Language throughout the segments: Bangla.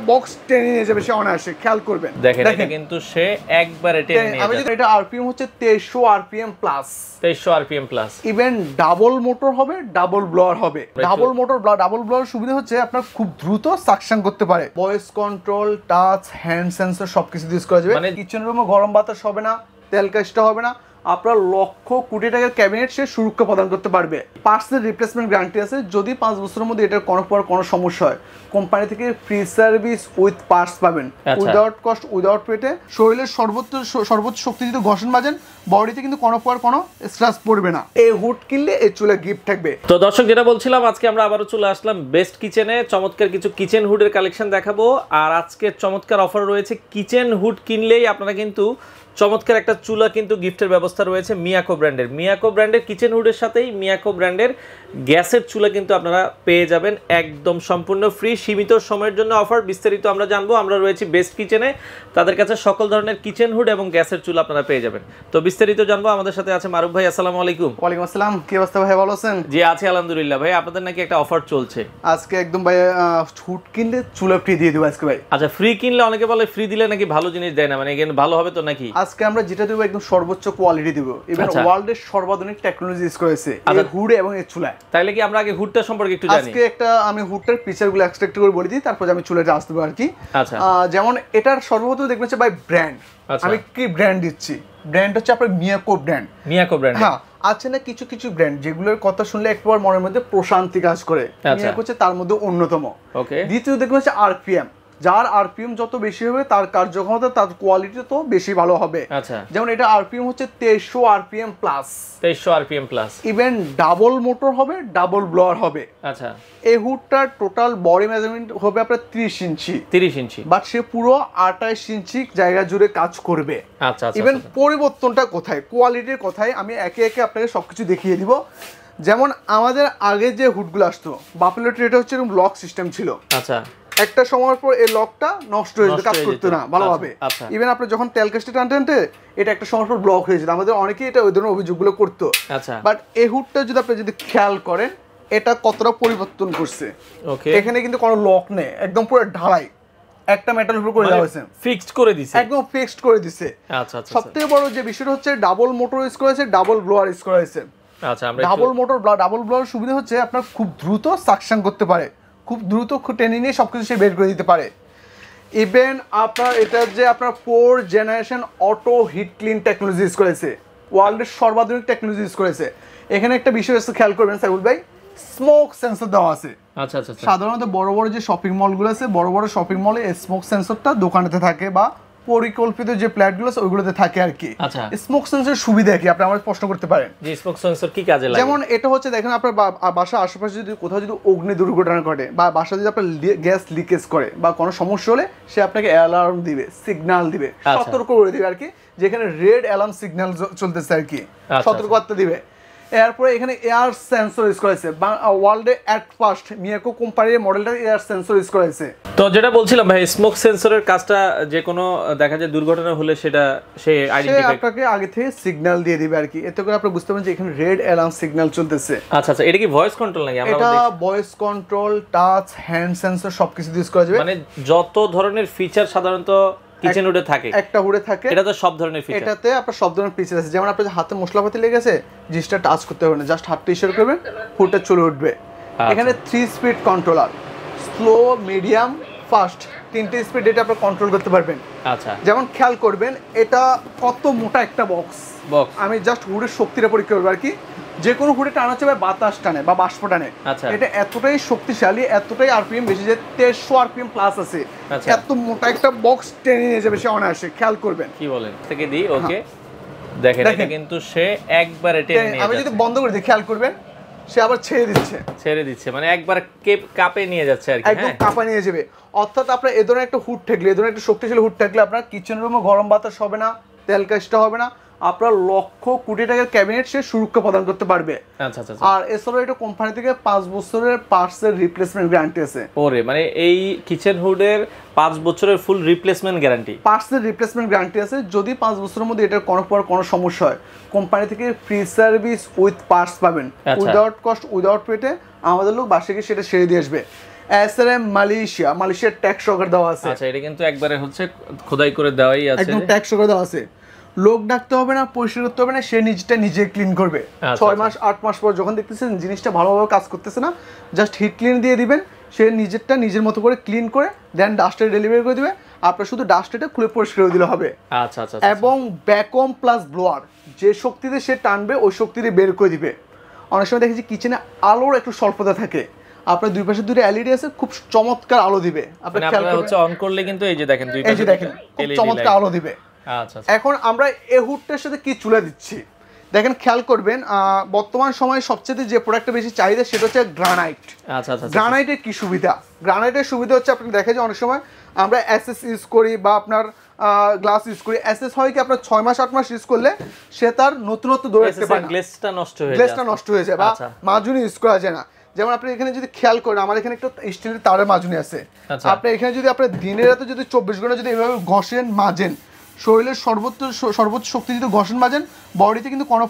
বক্স টেনে নিয়ে যাবে সে অনায়াসে, খেয়াল করবেন। দেখেন এটা কিন্তু সে একবারে টেনে নিয়ে যাবে। আমি যদি এটা আরপিএম হচ্ছে 2300 RPM plus, 2300 RPM plus. Even double motor হবে, ডাবল ব্লোয়ার হবে। ডাবল মোটর ডাবল ব্লোয়ার সুবিধা হচ্ছে আপনার খুব দ্রুত সাকশন করতে পারে। Voice control, touch, hand sensor সবকিছু ইউজ করা যাবে। মানে কিচেন রুমে গরম বাতাস হবে না, তেল কাজটা হবে না। আপনার লক্ষ কোটি টাকার ক্যাবিনেট সে সুরক্ষা প্রদান করতে পারবে। পার্টসের রিপ্লেসমেন্ট গ্যারান্টি আছে। যদি 5 বছরের মধ্যে এটার কোনো সমস্যা হয়, কোম্পানি থেকে ফ্রি সার্ভিস উইথ পার্টস পাবেন, উইদাউট কস্ট, উইদাউট পেটে। শরীরের সর্বোচ্চ শক্তি যদি ঘষণ বাজেন, বডিতে কিন্তু কোনো স্ট্রেস পড়বে না। এই হুড কিনলে এই চুলে গিফট থাকবে। তো দর্শক, যেটা বলছিলাম, আজকে আমরা আবারও চলে আসলাম বেস্ট কিচেনে। চমৎকার কিছু কিচেন হুডের কালেকশন দেখাবো। আর আজকে চমৎকার অফার রয়েছে। কিচেন হুড কিনলেই আপনারা কিন্তু চমৎকার একটা চুলা কিন্তু গিফটের ব্যবস্থা রয়েছে মিয়াকো ব্র্যান্ডের। মিয়াকো ব্র্যান্ডের কিচেন হুডের সাথেই মিয়াকো ব্র্যান্ডের গ্যাসের চুলা কিন্তু আপনারা পেয়ে যাবেন একদম সম্পূর্ণ ফ্রি। সীমিত সময়ের জন্য অফার। বিস্তারিত আমরা জানবো। আমরা রয়েছি বেস্ট কিচেনে, তাদের কাছে সকল ধরনের কিচেন হুড এবং গ্যাসের চুলা আপনারা পেয়ে যাবেন। তো বিস্তারিত জানবো। আমাদের সাথে আছে মারুফ ভাই। আসসালামু আলাইকুম। ওয়ালাইকুম আসসালাম। কি অবস্থা ভাই, ভালো আছেন? জি আছি আলহামদুলিল্লাহ। ভাই আপনাদের নাকি একটা অফার চলছে আজকে? একদম ভাই, হুড কিনলে চুলা ফ্রি দিয়ে দেবো আজকে ভাই। আচ্ছা, ফ্রি কিনলে অনেকে বলে ফ্রি দিলে নাকি ভালো জিনিস দেয় না, মানে এখানে ভালো হবে তো নাকি? আজকে আমরা যেটা দেবো একদম সর্বোচ্চ কোয়ালিটি দেবো। ইভেন ওয়ার্ল্ডের সর্বাধুনিক টেকনোলজি ইউজ করেছে এই হুড এবং এই চুলায়। তাইলে কি আমরা আগে হুডটা সম্পর্কে একটু জানি? আজকে আমি হুডটার ফিচারগুলো এক্সট্রাক্ট করে বলে দিই, তারপর আমি চুলাটা আসতে পারবো আর কি। আচ্ছা, যেমন এটার সর্বপ্রথম দেখবেন ভাই ব্র্যান্ড। আমি কি ব্র্যান্ড দিচ্ছি? ব্র্যান্ড হচ্ছে আপনার মিয়াকো ব্র্যান্ড। মিয়াকো ব্র্যান্ড, হ্যাঁ। আছে না কিছু কিছু ব্র্যান্ড যেগুলোর কথা শুনলে একবার মনের মধ্যে প্রশান্তি কাজ করে। মিয়াকো হচ্ছে তার মধ্যে অন্যতম। ওকে। দ্বিতীয় দেখবেন হচ্ছে আরপিএম। যার আরপিএম যত বেশি হবে তার কার্যক্ষমতা, তার কোয়ালিটি তো বেশি ভালো হবে। আচ্ছা। যেমন এটা আরপিএম হচ্ছে 2300 RPM plus, 2300 RPM plus. Even double motor হবে, ডাবল ব্লোয়ার হবে। আচ্ছা। এই হুডটার টোটাল বডি মেজারমেন্ট হবে আপনার 30 ইঞ্চি। 30 ইঞ্চি, বাট সে পুরো 28 ইঞ্চি জায়গা জুড়ে কাজ করবে। আচ্ছা আচ্ছা। ইভেন পরিবর্তনটা কোথায়, কোয়ালিটির কোথায়, আমি একে একে আপনাকে সবকিছু দেখিয়ে দিব। যেমন আমাদের আগে যে হুডগুলো আসতো বাফেলো ট্রেটা হচ্ছে এরকম লক সিস্টেম ছিল। আচ্ছা। একটা সময়ের পর এই লকটা নষ্ট হয়ে যেত, কাজ করতো না ভালোভাবে। ইভেন আপনি যখন তেল কাস্টে টানতে এটা একটা সময়ের পর ব্লক হয়ে যেত। আমাদের অনেকেই এটা ওই ধরনের অভিযোগগুলো করতো। আচ্ছা। বাট এই হুডটা যদি আপনি খেয়াল করেন, এটা কতটা পরিবর্তন করছে। ওকে। এখানে কিন্তু কোনো লক নেই, একদম পুরো ঢালাই একটা মেটাল উপর করে দেওয়া হয়েছে, ফিক্সড করে দিয়েছে, একদম ফিক্সড করে দিয়েছে। আচ্ছা আচ্ছা। সবথেকে বড় যে বিষয়টা হচ্ছে ডাবল মোটর ইউজ করা হয়েছে, ডাবল ব্লোয়ার ইউজ করা হয়েছে। আচ্ছা। আমরা ডাবল মোটর, ডাবল ব্লোয়ার সুবিধা হচ্ছে আপনার খুব দ্রুত সাকশন করতে পারে, খুব দ্রুত টেনে নিয়ে সবকিছু সে বের করে দিতে পারে। ইভেন আপনার এটা যে আপনার 4 generation auto hit clean technology use করেছে, ওয়ার্ল্ডের সর্বাধুনিক টেকনোলজি ইউজ করেছে। এখানে একটা বিষয় খেয়াল করবেন সাইফুল ভাই, স্মোক সেন্সর দেওয়া আছে। আচ্ছা আচ্ছা। সাধারণত বড় বড় যে শপিং মলগুলো আছে, বড় বড় শপিং মলে স্মোক সেন্সরটা দোকানেতে থাকে বা পরিকল্পিত যে প্ল্যাটগুলো আছে ওইগুলোতে থাকে আর কি। আচ্ছা। স্মোক সেন্সরের সুবিধা কি আপনি আমার প্রশ্ন করতে পারেন? জি, স্মোক সেন্সর কি কাজে লাগে? যেমন এটা হচ্ছে দেখেন আপনার বাসার আশেপাশে যদি কোথাও যদি অগ্নি দুর্ঘটনা ঘটে বা বাসা যদি আপনার গ্যাস লিকেজ করে বা কোনো সমস্যা হলে সে আপনাকে অ্যালার্ম দিবে, সিগন্যাল দিবে, সতর্ক করে দিবে আর কি, যেখানে রেড অ্যালার্ম সিগন্যাল চলতেছে আর কি, সতর্কবার্তা দিবে। এরপরে এখানে এয়ার সেন্সর ইউজ করেছে, ওয়ার্ল্ডে এট ফার্স্ট মিয়াকো কোম্পানির মডেলটা এয়ার সেন্সর ইউজ করেছে। তো যেটা বলছিলাম ভাই, স্মোক সেন্সরের কাজটা যে কোনো দেখা যায় দুর্ঘটনা হলে সেটা সে আইডেন্টিফাই আপনাকে আগে থেকে সিগন্যাল দিয়ে দিবে আর কি। এতে করে আপনি বুঝতে পারবেন যে এখানে রেড অ্যালার্ম সিগন্যাল চলতেছে। আচ্ছা আচ্ছা। এটা কি ভয়েস কন্ট্রোল নাকি? এটা voice control, touch, hand sensor সবকিছু ইউজ করা যাবে। মানে যত ধরনের ফিচার সাধারণত কিচেন হুডে থাকে, একটা হুডে থাকে, এটা তো সব ধরনের ফিচার। এটাতে আপনার সব ধরনের ফিচার আছে। যেমন আপনার হাতে মশলাপাতি লেগেছে, জিনিসটা টাচ করতে হবে না, জাস্ট হাতটা ইশারা করবেন, হুডটা চলে উঠবে। এখানে 3 speed controller, slow, medium, fast, 3টে স্পিড এটা আপনি কন্ট্রোল করতে পারবেন। আচ্ছা। যেমন খেয়াল করবেন এটা কত মোটা একটা বক্স। আমি জাস্ট হুডের শক্তিটা পরীক্ষা করবো আর কি। যে কোনো হুডে টানা হচ্ছে বাতাস টানে বা বাষ্প টানে, এটা এতটাই শক্তিশালী, এতটাই আরপিএম বেশি যে 2300 আরপিএম প্লাস আছে। এত মোটা একটা বক্স টেনে নিয়ে যাবে সে অনায়াসে, খেয়াল করবেন। কি বলেন? থেকে দিই। ওকে, দেখেন এটা কিন্তু সে একবারে টেনে নিয়ে যাচ্ছে। আমি যদি বন্ধ করে দিই খেয়াল করবেন, সে আবার ছেড়ে দিচ্ছে, মানে একবার কাপে নিয়ে যাচ্ছে আর কি, একদম কাপে নিয়ে যাবে। অর্থাৎ আপনার এ ধরনের একটা হুড থাকলে, এ ধরনের একটা শক্তিশালী হুড থাকলে আপনার কিচেন রুমে গরম বাতাস হবে না, তেল কাজটা হবে না, আপনার লক্ষ কোটি টাকার ক্যাবিনেট সে সুরক্ষা প্রদান করতে পারবে। আচ্ছা আচ্ছা। আর এছাড়াও এটা কোম্পানি থেকে 5 বছরের পার্টসের রিপ্লেসমেন্ট গ্যারান্টি আছে। ওরে, মানে এই কিচেন হুডের 5 বছরের ফুল রিপ্লেসমেন্ট গ্যারান্টি, পার্টসের রিপ্লেসমেন্ট গ্যারান্টি আছে। যদি 5 বছরের মধ্যে এটার কোনো সমস্যা হয়, কোম্পানি থেকে ফ্রি সার্ভিস উইথ পার্টস পাবেন, উইদাউট কস্ট, উইদাউট পেটে। আমাদের লোক বাসায় গিয়ে সেটা সেরে দিয়ে আসবে। SRM মালয়েশিয়ার ট্যাগ সহকারে দেওয়া আছে। আচ্ছা, এটা কিন্তু একবারে হচ্ছে খোদাই করে দেওয়াই আছে, একদম ট্যাগ সহকারে দেওয়া আছে। লোক ডাকতে হবে না, পরিষ্কার করতে হবে না, সে নিজেটা নিজে ক্লিন করবে। 6 মাস 8 মাস পর যখন দেখতেছেন জিনিসটা ভালোভাবে কাজ করতেছে না, জাস্ট হিট ক্লিন দিয়ে দিবেন, সে নিজেরটা নিজের মতো করে ক্লিন করে দেন ডাস্টারে ডেলিভারি করে দিবে। আপনার শুধু ডাস্টারটা খুলে পরিষ্কার করে দিলে হবে। আচ্ছা আচ্ছা। এবং ভ্যাকুয়াম প্লাস ব্লোয়ার, যে শক্তিতে সে টানবে ওই শক্তিতে বের করে দিবে। অনেক সময় দেখেছি কিচেনে আলোর একটু স্বল্পতা থাকে, আপনার দুই পাশে দুটো এলইডি আছে, খুব চমৎকার আলো দিবে। আপনি খেয়াল হচ্ছে অন করলে কিন্তু এই যে দেখেন দুই পাশে, এই যে দেখেন খুব চমৎকার আলো দিবে। আচ্ছা। এখন আমরা এই হুডটার সাথে কি চুলা দিচ্ছি দেখেন, খেয়াল করবেন। বর্তমান সময়ে সবচেয়ে যে প্রোডাক্টটা বেশি চাহিদা সেটা হচ্ছে গ্রানাইট। আচ্ছা আচ্ছা। গ্রানাইটের কি সুবিধা? গ্রানাইটের সুবিধা হচ্ছে আপনি দেখেন যে অনেক সময় আমরা এসএস ইউজ করি বা আপনার গ্লাস ইউজ করি। এসএস হয় কি আপনার 6 মাস 8 মাস ইউজ করলে সে তার নতুনত্ব ধরে রাখতে পারে না, গ্লেজটা নষ্ট হয়ে যায় বা মাজুনি ইউজ করা যায় না। যেমন আপনি এখানে যদি খেয়াল করেন, আমার এখানে একটা স্টিলের তারের মাজুনি আছে। আপনি এখানে যদি আপনি দিনের রাতে যদি 24 ঘন্টা যদি এভাবে ঘষেন মাজেন, শরীরের সর্বোচ্চ শক্তি যদি ঘষেন মাজেন, বডিতে কিন্তু কোনো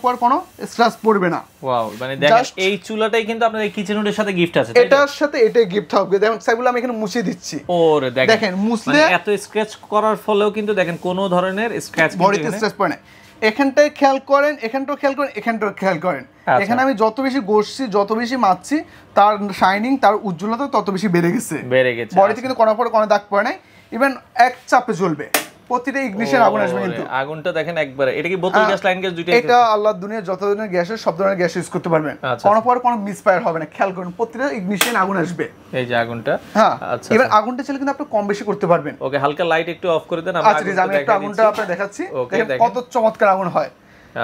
স্ক্র্যাচ পড়বে না। ওয়াও, মানে দেখেন এই চুলাটাই কিন্তু আপনাদের কিচেন হুডের সাথে গিফট আছে, এটার সাথে এটাই গিফট হবে। দেখেন সাইবুল আমি এখানে মুছে দিচ্ছি। ওরে দেখেন মুছলে এত স্ক্র্যাচ করার ফলেও কিন্তু দেখেন কোনো ধরনের স্ক্র্যাচ বডিতে স্ক্র্যাচ পড়ে না। এখানটায় খেয়াল করেন, এখানটাও খেয়াল করেন, এখানটাও খেয়াল করেন। এখানে আমি যত বেশি ঘষছি, যত বেশি মাছছি, তার শাইনিং, তার উজ্জ্বলতা তত বেশি বেড়ে গেছে। বডিতে কিন্তু কোনো দাগ পড়ে নাই। ইভেন এক চাপে জ্বলবে, প্রতিটা ইগনিশন আগুন আসবে। কিন্তু আগুনটা দেখেন একবারে, এটা কি বোতল গ্যাস, লাইন গ্যাস দুইটাই? এটা আল্লাহর দুনিয়া যত ধরনের গ্যাসের সব ধরনের গ্যাস ইউজ করতে পারবেন, কোনো মিসফায়ার হবে না। খেয়াল করুন প্রতিটা ইগনিশন আগুন আসবে। এই যে আগুনটা, হ্যাঁ। এবার আগুনটা চাইলে কিন্তু আপনি কম বেশি করতে পারবেন। ওকে, হালকা লাইট একটু অফ করে দেন। আমি একটু আগুনটা আপনাদের দেখাচ্ছি, দেখেন কত চমৎকার আগুন হয়।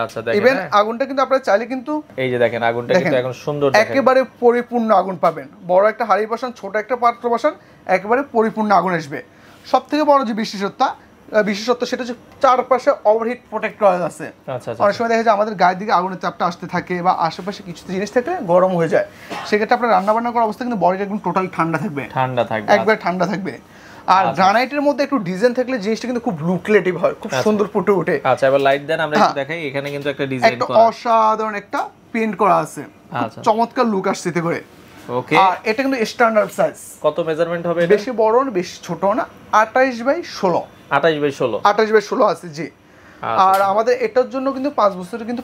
আচ্ছা, দেখেন ইভেন আগুনটা কিন্তু আপনারা চাইলে কিন্তু এই যে দেখেন আগুনটা কিন্তু এখন সুন্দর, একেবারে পরিপূর্ণ আগুন পাবেন। বড় একটা হাঁড়ি বসান, ছোট একটা পাত্র বসান, একেবারে পরিপূর্ণ আগুন আসবে। সবথেকে বড় যে বিশেষত্ব সেটা হচ্ছে চারপাশে ওভারহিট প্রোটেক্টর আছে। অনেক সময় দেখা যায় আমাদের গায়ের দিকে আগুনের চাপটা আসতে থাকে বা আশেপাশে কিছু জিনিস থাকলে গরম হয়ে যায়, সেক্ষেত্রে আপনার রান্না বান্না করার অবস্থা কিন্তু বডিটা একদম টোটালি ঠান্ডা থাকবে, একবার ঠান্ডা থাকবে। আর গ্রানাইটের মধ্যে একটু ডিজাইন থাকলে জিনিসটা কিন্তু খুব লুকলেটিভ হয়, খুব সুন্দর ফুটে ওঠে। আচ্ছা, এবার লাইট দেন, আমরা একটু দেখাই। এখানে কিন্তু একটা ডিজাইন করা, অসাধারণ একটা পেইন্ট করা আছে, চমৎকার লুক আসছে এতে করে। ওকে, আর এটা কিন্তু স্ট্যান্ডার্ড সাইজ। কত মেজারমেন্ট হবে? বেশি বড় না বেশি ছোট না, 28/16। 28/16 আছে জি। আর আমাদের এটার জন্য কিন্তু 5 বছরের কিন্তু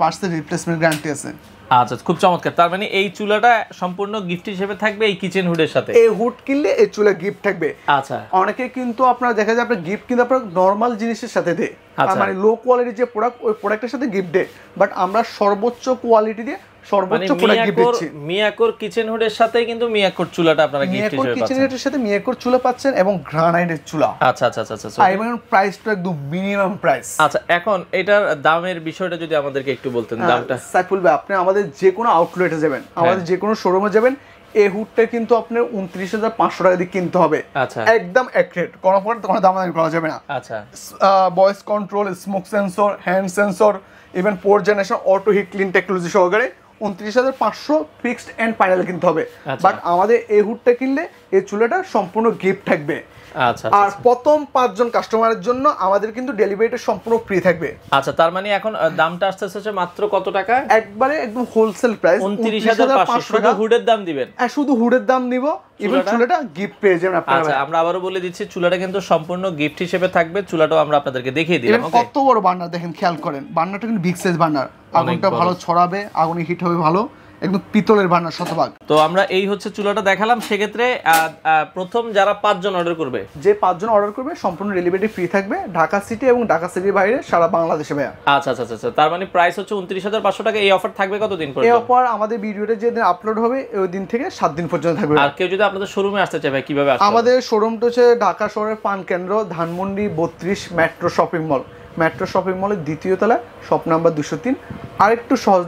পার্টসের রিপ্লেসমেন্ট গ্যারান্টি আছে। আচ্ছা, খুব চমৎকার। তার মানে এই চুলাটা সম্পূর্ণ গিফট হিসেবে থাকবে এই কিচেন হুডের সাথে। এই হুড কিনলে এই চুলা গিফট থাকবে। আচ্ছা, অনেকে কিন্তু আপনারা দেখা যায় আপনার গিফট কিন্তু আপনার নরমাল জিনিসের সাথে দেয়, মানে লো কোয়ালিটির যে প্রোডাক্ট ওই প্রোডাক্টের সাথে গিফট দেয়, বাট আমরা সর্বোচ্চ কোয়ালিটি দিয়ে সর্বোচ্চ প্রোডাক্ট গিফট দিচ্ছি। মিয়াকোর কিচেন হুডের সাথে কিন্তু মিয়াকোর চুলাটা আপনারা গিফট হিসেবে পাচ্ছেন। কিচেন হুডের সাথে মিয়াকোর চুলা পাচ্ছেন এবং গ্রানাইটের চুলা। আচ্ছা আচ্ছা আচ্ছা আচ্ছা। এবং প্রাইসটা একদম মিনিমাম প্রাইস। আচ্ছা, এখন এটার দামের বিষয়টা যদি আমাদেরকে একটু বলতেন। দামটা সাইফুল ভাই, আপনি আমাদের যে কোনো আউটলেটে যাবেন, আমাদের যে কোনো শোরুমে যাবেন, এই হুডটা কিন্তু আপনার 29,500 টাকা দিয়ে কিনতে হবে। আচ্ছা, একদম অ্যাকুরেট, কোনো দামাদামি করা যাবে না। আচ্ছা, voice control, smoke sensor, hand sensor, even 4th generation auto hit clean technology সহকারে 29,500 ফিক্সড এন্ড ফাইনাল কিনতে হবে। বাট আমাদের এই হুডটা কিনলে এই চুলাটা সম্পূর্ণ গিফট থাকবে। আচ্ছা, আর প্রথম 5 জন কাস্টমারের জন্য আমাদের কিন্তু ডেলিভারিটা সম্পূর্ণ ফ্রি থাকবে। আচ্ছা, তার মানে এখন দামটা আসছে মাত্র কত টাকা? একবারে একদম হোলসেল প্রাইস 29,500 টাকা। হুডের দাম দিবেন? হ্যাঁ, শুধু হুডের দাম নিব, ইভেন চুলাটা গিফট পেয়ে যাবেন আপনারা। আচ্ছা, আমরা আবারো বলে দিচ্ছি, চুলাটা কিন্তু সম্পূর্ণ গিফট হিসেবে থাকবে। চুলাটাও আমরা আপনাদেরকে দেখিয়ে দিলাম। ওকে, কত বড় বার্নার দেখেন, খেয়াল করেন বার্নারটা কিন্তু বিগ সাইজ বার্নার, আগুনটা ভালো ছড়াবে, আগুনে হিট হবে ভালো, একদম পিতলের বার্নার শতভাগ। তো আমরা এই হচ্ছে চুলাটা দেখালাম। সেক্ষেত্রে প্রথম যারা 5 জন অর্ডার করবে, যে 5 জন অর্ডার করবে সম্পূর্ণ ডেলিভারি ফ্রি থাকবে ঢাকা সিটি এবং ঢাকা সিটির বাইরে সারা বাংলাদেশে ভাইয়া। আচ্ছা আচ্ছা আচ্ছা, তার মানে প্রাইস হচ্ছে 29,500 টাকা। এই অফার থাকবে কতদিন পর্যন্ত? এই অফার আমাদের ভিডিওটা যেদিন আপলোড হবে ওই দিন থেকে 7 দিন পর্যন্ত থাকবে। আর কেউ যদি আপনাদের শোরুমে আসতে চায় ভাই, কিভাবে আসবে? আমাদের শোরুমটা হচ্ছে ঢাকা শহরের পান কেন্দ্র, Dhanmondi 32 metro shopping mall. Metro shopping মলের 2য় তলায়, শপ নাম্বার 203। আরেকটু সহজ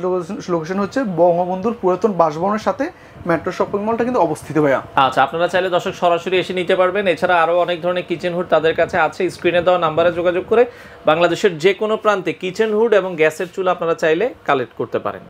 লোকেশন হচ্ছে বঙ্গবন্ধুর পুরাতন বাসভবনের সাথে মেট্রো শপিং মলটা কিন্তু অবস্থিত ভাইয়া। আচ্ছা, আপনারা চাইলে দর্শক সরাসরি এসে নিতে পারবেন। এছাড়া আরো অনেক ধরনের কিচেন হুড তাদের কাছে আছে। স্ক্রিনে দেওয়া নাম্বারে যোগাযোগ করে বাংলাদেশের যে কোনো প্রান্তে কিচেন হুড এবং গ্যাসের চুলা আপনারা চাইলে কালেক্ট করতে পারেন।